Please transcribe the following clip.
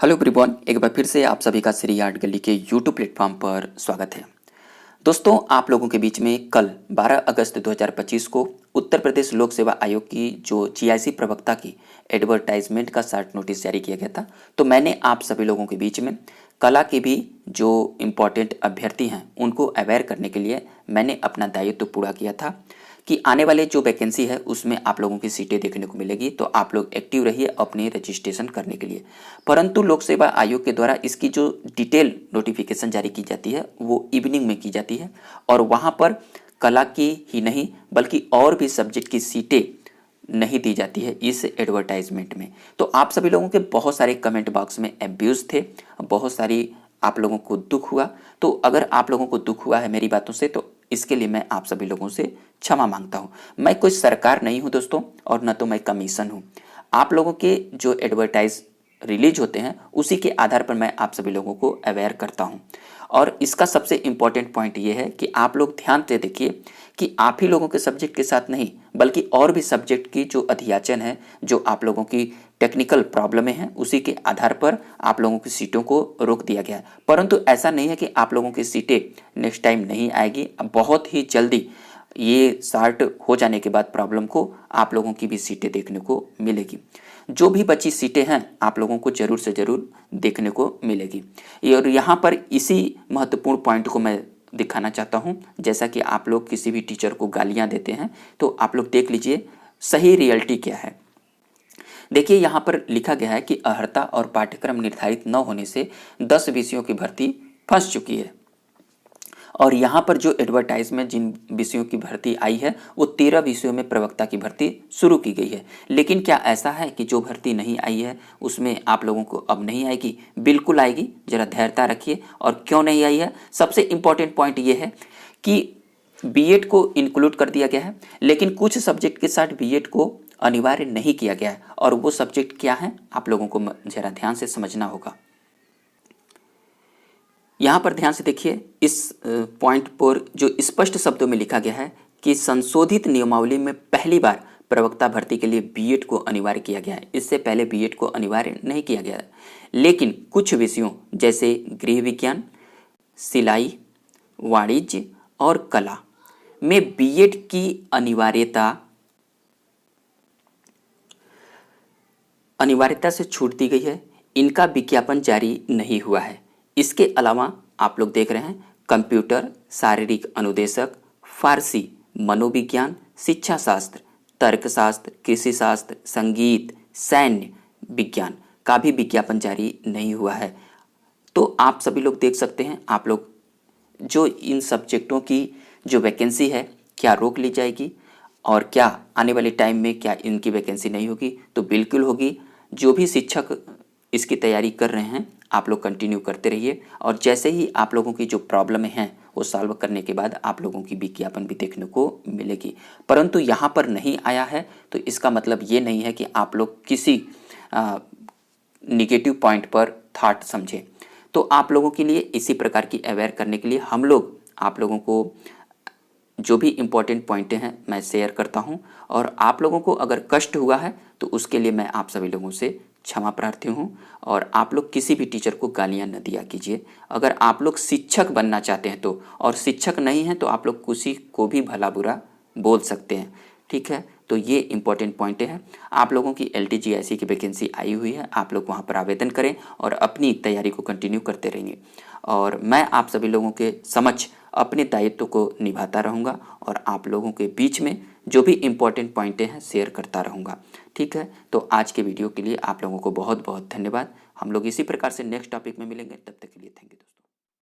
Hello everyone, एक बार फिर से आप सभी का श्री आर्ट गली के यूट्यूब प्लेटफॉर्म पर स्वागत है। दोस्तों, आप लोगों के बीच में कल 12 अगस्त 2025 को उत्तर प्रदेश लोक सेवा आयोग की जो जीआईसी प्रवक्ता की एडवर्टाइजमेंट का शॉर्ट नोटिस जारी किया गया था, तो मैंने आप सभी लोगों के बीच में कला के भी जो इम्पोर्टेंट अभ्यर्थी हैं उनको अवेयर करने के लिए मैंने अपना दायित्व पूरा किया था कि आने वाले जो वैकेंसी है उसमें आप लोगों की सीटें देखने को मिलेगी। तो आप लोग एक्टिव रहिए अपने रजिस्ट्रेशन करने के लिए। परंतु लोक सेवा आयोग के द्वारा इसकी जो डिटेल नोटिफिकेशन जारी की जाती है वो इवनिंग में की जाती है और वहाँ पर कला की ही नहीं बल्कि और भी सब्जेक्ट की सीटें नहीं दी जाती है इस एडवर्टाइजमेंट में। तो आप सभी लोगों के बहुत सारे कमेंट बॉक्स में अब्यूज़ थे, बहुत सारी आप लोगों को दुख हुआ। तो अगर आप लोगों को दुख हुआ है मेरी बातों से तो इसके लिए मैं आप सभी लोगों से क्षमा मांगता हूँ। मैं कोई सरकार नहीं हूँ दोस्तों, और न तो मैं कमीशन हूँ। आप लोगों के जो एडवर्टाइज रिलीज होते हैं उसी के आधार पर मैं आप सभी लोगों को अवेयर करता हूँ। और इसका सबसे इम्पॉर्टेंट पॉइंट ये है कि आप लोग ध्यान से देखिए कि आप ही लोगों के सब्जेक्ट के साथ नहीं बल्कि और भी सब्जेक्ट की जो अध्याचन है, जो आप लोगों की टेक्निकल प्रॉब्लमें हैं, उसी के आधार पर आप लोगों की सीटों को रोक दिया गया है। परंतु ऐसा नहीं है कि आप लोगों की सीटें नेक्स्ट टाइम नहीं आएगी। बहुत ही जल्दी ये सॉर्ट हो जाने के बाद प्रॉब्लम को आप लोगों की भी सीटें देखने को मिलेगी। जो भी बची सीटें हैं आप लोगों को ज़रूर से ज़रूर देखने को मिलेगी। और यहाँ पर इसी महत्वपूर्ण पॉइंट को मैं दिखाना चाहता हूँ। जैसा कि आप लोग किसी भी टीचर को गालियाँ देते हैं तो आप लोग देख लीजिए सही रियलिटी क्या है। देखिए यहाँ पर लिखा गया है कि अर्हता और पाठ्यक्रम निर्धारित न होने से 10 विषयों की भर्ती फंस चुकी है। और यहाँ पर जो एडवर्टाइजमेंट जिन विषयों की भर्ती आई है वो 13 विषयों में प्रवक्ता की भर्ती शुरू की गई है। लेकिन क्या ऐसा है कि जो भर्ती नहीं आई है उसमें आप लोगों को अब नहीं आएगी? बिल्कुल आएगी, जरा धैर्यता रखिए। और क्यों नहीं आई है, सबसे इम्पॉर्टेंट पॉइंट ये है कि बीएड को इंक्लूड कर दिया गया है, लेकिन कुछ सब्जेक्ट के साथ बीएड को अनिवार्य नहीं किया गया है। और वो सब्जेक्ट क्या है आप लोगों को जरा ध्यान से समझना होगा। यहाँ पर ध्यान से देखिए, इस पॉइंट पर जो स्पष्ट शब्दों में लिखा गया है कि संशोधित नियमावली में पहली बार प्रवक्ता भर्ती के लिए बीएड को अनिवार्य किया गया है। इससे पहले बीएड को अनिवार्य नहीं किया गया है, लेकिन कुछ विषयों जैसे गृह विज्ञान, सिलाई, वाणिज्य और कला में बीएड की अनिवार्यता से छूट दी गई है। इनका विज्ञापन जारी नहीं हुआ है। इसके अलावा आप लोग देख रहे हैं कंप्यूटर, शारीरिक अनुदेशक, फारसी, मनोविज्ञान, शिक्षा शास्त्र, तर्कशास्त्र, कृषि शास्त्र, संगीत, सैन्य विज्ञान का भी विज्ञापन जारी नहीं हुआ है। तो आप सभी लोग देख सकते हैं, आप लोग जो इन सब्जेक्टों की जो वैकेंसी है क्या रोक ली जाएगी और क्या आने वाले टाइम में क्या इनकी वैकेंसी नहीं होगी? तो बिल्कुल होगी। जो भी शिक्षक इसकी तैयारी कर रहे हैं आप लोग कंटिन्यू करते रहिए और जैसे ही आप लोगों की जो प्रॉब्लम हैं वो सॉल्व करने के बाद आप लोगों की विज्ञापन भी देखने को मिलेगी। परंतु यहाँ पर नहीं आया है तो इसका मतलब ये नहीं है कि आप लोग किसी निगेटिव पॉइंट पर थॉट समझें। तो आप लोगों के लिए इसी प्रकार की अवेयर करने के लिए हम लोग आप लोगों को जो भी इम्पोर्टेंट पॉइंटें हैं मैं शेयर करता हूं। और आप लोगों को अगर कष्ट हुआ है तो उसके लिए मैं आप सभी लोगों से क्षमा प्रार्थी हूं। और आप लोग किसी भी टीचर को गालियां न दिया कीजिए। अगर आप लोग शिक्षक बनना चाहते हैं तो, और शिक्षक नहीं हैं तो आप लोग किसी को भी भला बुरा बोल सकते हैं, ठीक है? तो ये इंपॉर्टेंट पॉइंट है। आप लोगों की LTGIC की वैकेंसी आई हुई है, आप लोग वहाँ पर आवेदन करें और अपनी तैयारी को कंटिन्यू करते रहेंगे। और मैं आप सभी लोगों के समक्ष अपने दायित्व को निभाता रहूँगा और आप लोगों के बीच में जो भी इम्पोर्टेंट पॉइंटें हैं शेयर करता रहूँगा, ठीक है? तो आज के वीडियो के लिए आप लोगों को बहुत बहुत धन्यवाद। हम लोग इसी प्रकार से नेक्स्ट टॉपिक में मिलेंगे, तब तक के लिए थैंक यू दोस्तों।